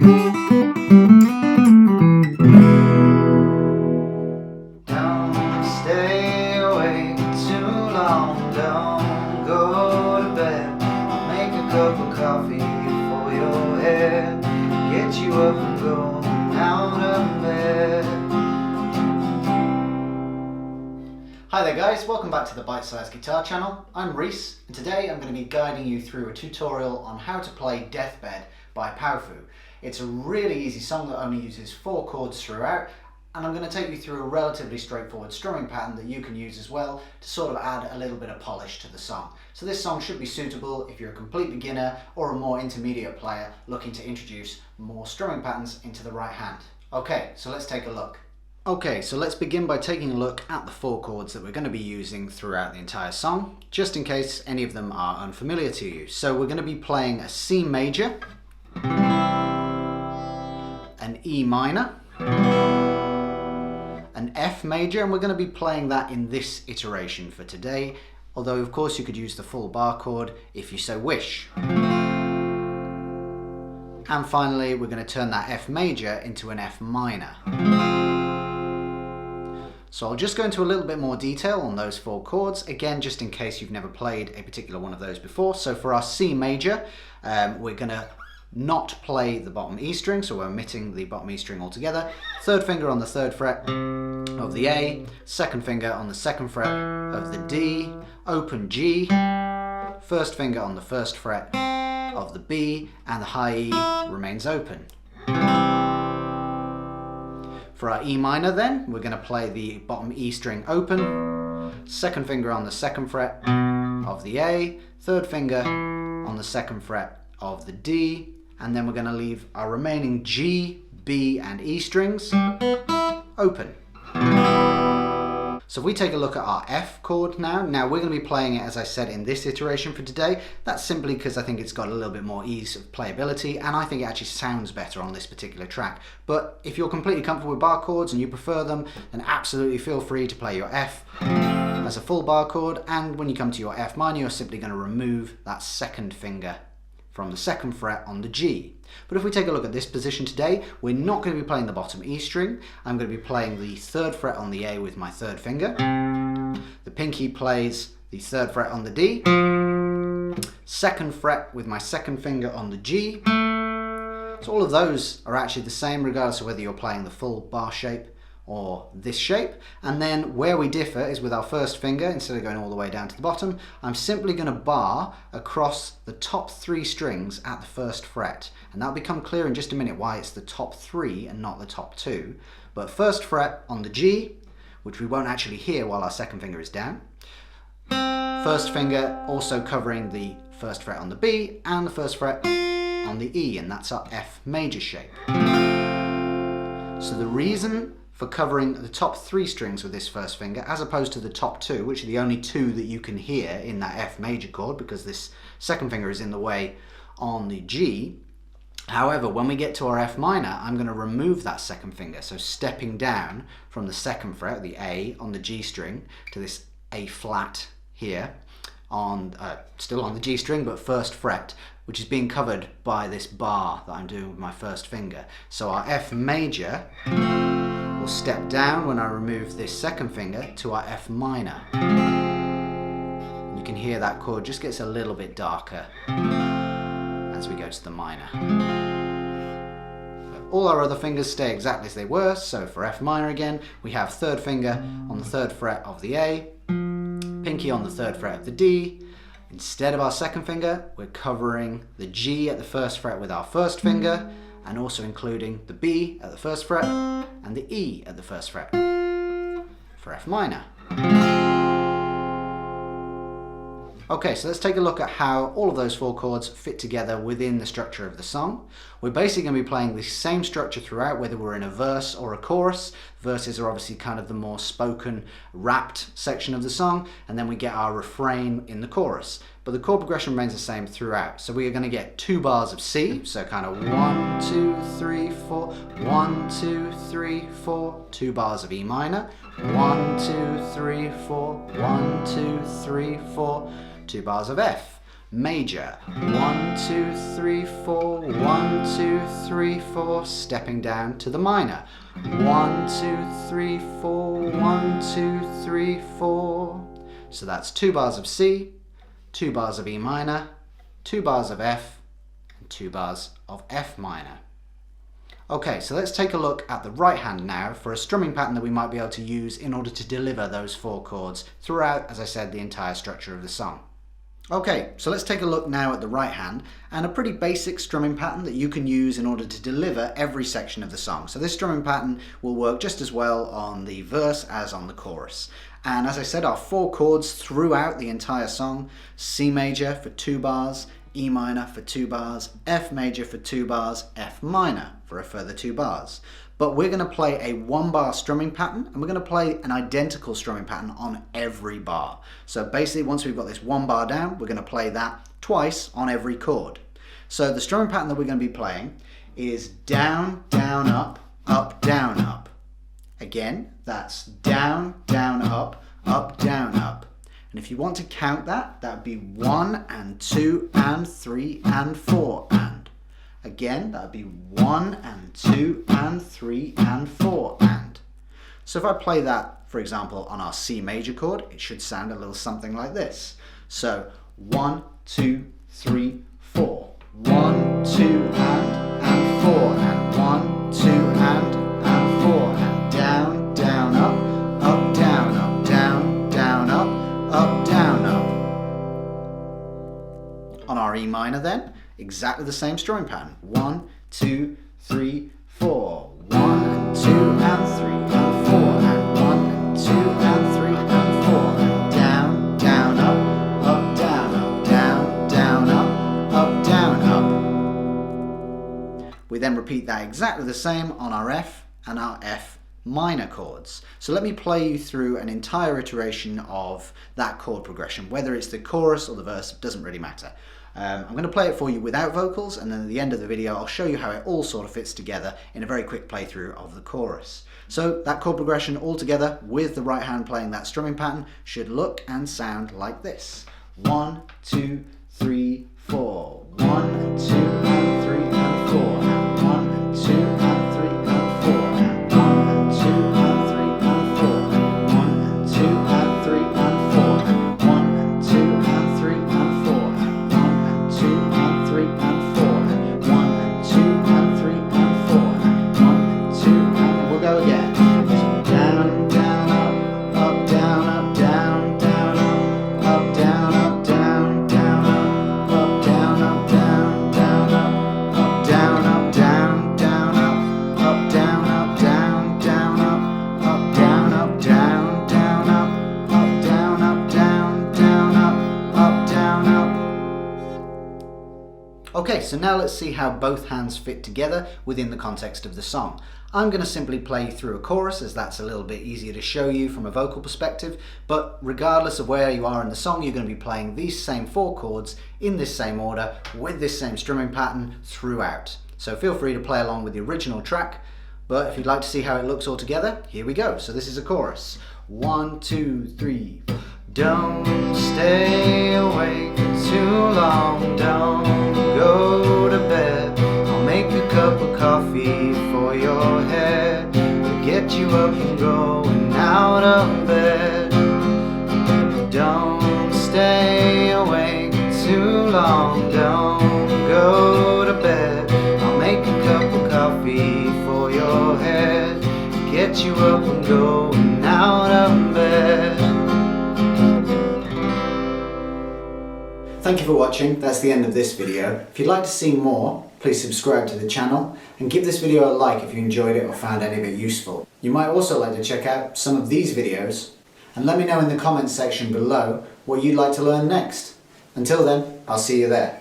Don't stay awake too long, don't go to bed. Make a cup of coffee for your head, get you up and go out of bed. Hi there guys, welcome back to the Bitesize Guitar channel. I'm Reese, and today I'm going to be guiding you through a tutorial on how to play Deathbed by Powfu. It's a really easy song that only uses 4 chords throughout, and I'm going to take you through a relatively straightforward strumming pattern that you can use as well to sort of add a little bit of polish to the song. So this song should be suitable if you're a complete beginner or a more intermediate player looking to introduce more strumming patterns into the right hand. Okay, so let's take a look. Okay, so let's begin by taking a look at the 4 chords that we're going to be using throughout the entire song, just in case any of them are unfamiliar to you. So we're going to be playing a C major, an E minor, an F major, and we're going to be playing that in this iteration for today, although of course you could use the full bar chord if you so wish. And finally we're going to turn that F major into an F minor. So I'll just go into a little bit more detail on those 4 chords, again just in case you've never played a particular one of those before. So for our C major, we're going to not play the bottom E string, so we're omitting the bottom E string altogether. 3rd finger on the 3rd fret of the A, 2nd finger on the 2nd fret of the D, open G, 1st finger on the 1st fret of the B, and the high E remains open. For our E minor then, we're going to play the bottom E string open, 2nd finger on the 2nd fret of the A, 3rd finger on the 2nd fret of the D, and then we're going to leave our remaining G, B and E strings open. So if we take a look at our F chord now we're going to be playing it, as I said, in this iteration for today. That's simply because I think it's got a little bit more ease of playability, and I think it actually sounds better on this particular track. But if you're completely comfortable with bar chords and you prefer them, then absolutely feel free to play your F as a full bar chord, and when you come to your F minor, you're simply going to remove that 2nd finger from the 2nd fret on the G. But if we take a look at this position today, we're not going to be playing the bottom E string. I'm going to be playing the 3rd fret on the A with my 3rd finger. The pinky plays the 3rd fret on the D. 2nd fret with my 2nd finger on the G. So all of those are actually the same regardless of whether you're playing the full bar shape or this shape. And then where we differ is with our 1st finger. Instead of going all the way down to the bottom, I'm simply going to bar across the top 3 strings at the 1st fret, and that'll become clear in just a minute why it's the top 3 and not the top 2. But 1st fret on the G, which we won't actually hear while our 2nd finger is down, 1st finger also covering the 1st fret on the B and the 1st fret on the E, and that's our F major shape. So the reason for covering the top 3 strings with this 1st finger, as opposed to the top 2, which are the only 2 that you can hear in that F major chord because this 2nd finger is in the way on the G. However, when we get to our F minor, I'm going to remove that 2nd finger, so stepping down from the 2nd fret, the A on the G string, to this A flat here, on still on the G string but 1st fret, which is being covered by this bar that I'm doing with my 1st finger. So our F major will step down when I remove this 2nd finger to our F minor. You can hear that chord just gets a little bit darker as we go to the minor. All our other fingers stay exactly as they were, so for F minor again, we have 3rd finger on the 3rd fret of the A, pinky on the 3rd fret of the D. Instead of our 2nd finger, we're covering the G at the 1st fret with our 1st finger, and also including the B at the 1st fret and the E at the 1st fret for F minor. Okay, so let's take a look at how all of those 4 chords fit together within the structure of the song. We're basically going to be playing the same structure throughout, whether we're in a verse or a chorus. Verses are obviously kind of the more spoken, rapped section of the song, and then we get our refrain in the chorus. But the chord progression remains the same throughout. So we are going to get 2 bars of C, so kind of 1, 2, 3, 4, 1, 2, 3, 4, 2 bars of E minor, 1, 2, 3, 4, 1, 2, 3, 4, 2 bars of F, major. 1, 2, 3, 4, 1, 2, 3, 4, stepping down to the minor. 1, 2, 3, 4, 1, 2, 3, 4. So that's 2 bars of C, 2 bars of E minor, 2 bars of F, and 2 bars of F minor. Okay, so let's take a look at the right hand now for a strumming pattern that we might be able to use in order to deliver those 4 chords throughout, as I said, the entire structure of the song. Okay, so let's take a look now at the right hand and a pretty basic strumming pattern that you can use in order to deliver every section of the song. So this strumming pattern will work just as well on the verse as on the chorus. And as I said, our 4 chords throughout the entire song: C major for 2 bars, E minor for 2 bars, F major for 2 bars, F minor for a further 2 bars. But we're going to play a 1-bar strumming pattern, and we're going to play an identical strumming pattern on every bar. So basically, once we've got this 1 bar down, we're going to play that twice on every chord. So the strumming pattern that we're going to be playing is down, down, up, up, down, up. Again, that's down, down, up, down, up. And if you want to count that, that would be 1 and 2 and 3 and 4 and. Again, that would be 1 and 2 and 3 and 4 and. So if I play that, for example, on our C major chord, it should sound a little something like this. So 1, 2, 3, 4. 1, 2 and 4 and. 1, 2 and 4 and. Down, down, up, down, up, down, down, up, down, up. On our E minor then, exactly the same strumming pattern. 1, 2, 3, 4. 1 and 2 and 3 and 4 and. 1 and 2 and 3 and 4 and. Down, down, up, down, up, down, down, up, down, up. We then repeat that exactly the same on our F and our F minor chords. So let me play you through an entire iteration of that chord progression. Whether it's the chorus or the verse, doesn't really matter. I'm going to play it for you without vocals, and then at the end of the video I'll show you how it all sort of fits together in a very quick playthrough of the chorus. So that chord progression all together with the right hand playing that strumming pattern should look and sound like this. 1, 2, 3, 4. 1 and 2 and 3 and 4 and. 1 and 2 and 3 and 4 and. 1 and 2 and 3 and 4 and. 1 and 2 and 3 and 4 and. 1 and 2 and 3 and 4 and. 1 and 2 and 3 and 4 and. 1 and 2 and 3 and 4 and. 1 and 2 and. We'll go again. So down, down, up, down, up, down, down, up, down, up, down, down, up, down, up, down, down, up, down, up, down, down, up, down, up, down, down, up, down, up, down, down, up, down, up, down, down, up, down, up. Okay, so now let's see how both hands fit together within the context of the song. I'm going to simply play through a chorus, as that's a little bit easier to show you from a vocal perspective, but regardless of where you are in the song, you're going to be playing these same 4 chords in this same order with this same strumming pattern throughout. So feel free to play along with the original track, but if you'd like to see how it looks all together, here we go. So this is a chorus. 1, 2, 3. Don't stay awake too long, don't go to bed. I'll make a cup of coffee for your head to get you up and going out of bed. Don't stay awake too long, don't go to bed. I'll make a cup of coffee for your head to get you up and going out of bed. Thank you for watching. That's the end of this video. If you'd like to see more, please subscribe to the channel and give this video a like if you enjoyed it or found any of it useful. You might also like to check out some of these videos and let me know in the comments section below what you'd like to learn next. Until then, I'll see you there.